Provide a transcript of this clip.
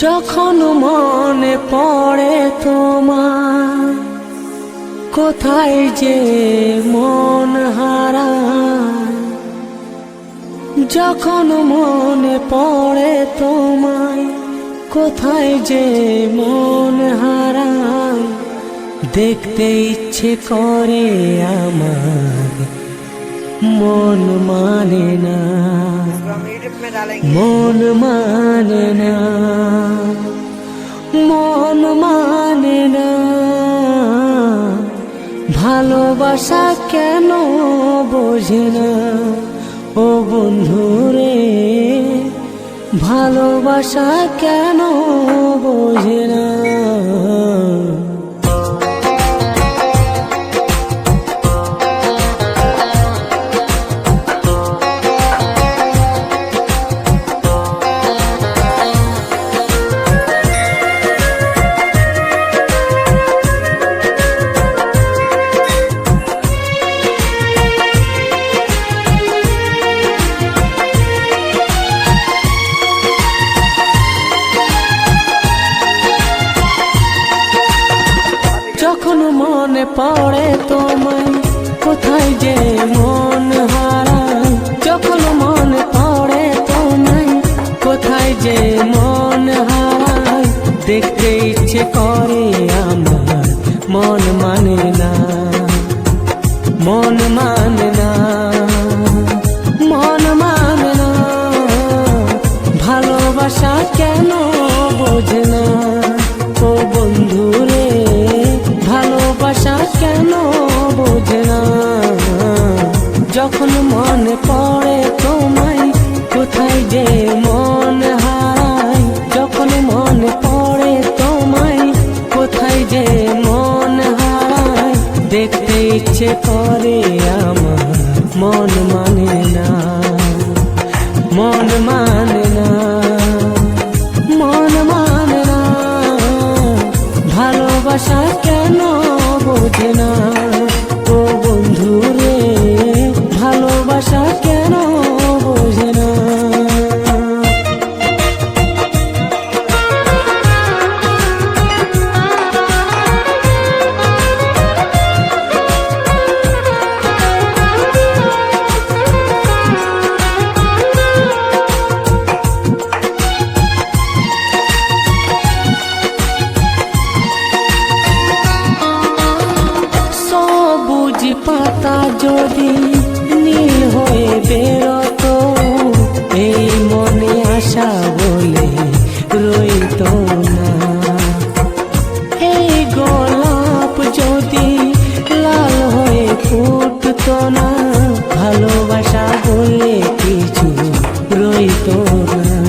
যখন মনে পড়ে তোমার, কোথায় যে মন হারায়। যখন মনে পড়ে তোমায়, কোথায় যে মন হারায়। দেখতে ইচ্ছে করে আমার, মন মানে না, মন মানে না, মন মানে না। ভালোবাসা কেন বোঝে না ও বন্ধুরে, ভালোবাসা কেন বোঝে না। যখন মনে পড়ে তোমায়, কোথায় যে মন হারায়। যখন মনে পড়ে তোমায়, কোথায় যে মন হারায়। দেখতে ইচ্ছে করে আমার, মন মানে না, মন মানে না, মন মানে না। ভালোবাসা কেন বোঝে না ও বন্ধুরে, ভালোবাসা কেন বোঝে না। যখন মনে পড়ে তোমায়, কোথায় যে মন হারায়। যখন মনে পড়ে তোমায়, কোথায় যে মন হারায়। দেখতে ইচ্ছে করে আমার, মন মানে না, মন মানে না, মন মানে না। ভালোবাসা কেন বোঝে না ও বন্ধুরে, ভালোবাসা কেন বোঝে না। পাতা যদি নীল হয়ে বেরোতো, এই মনে আশা বলে রইতো না। এই গোলাপ যদি লাল হয়ে ফুটতো না, ভালোবাসা বলে কিছু রইতো না।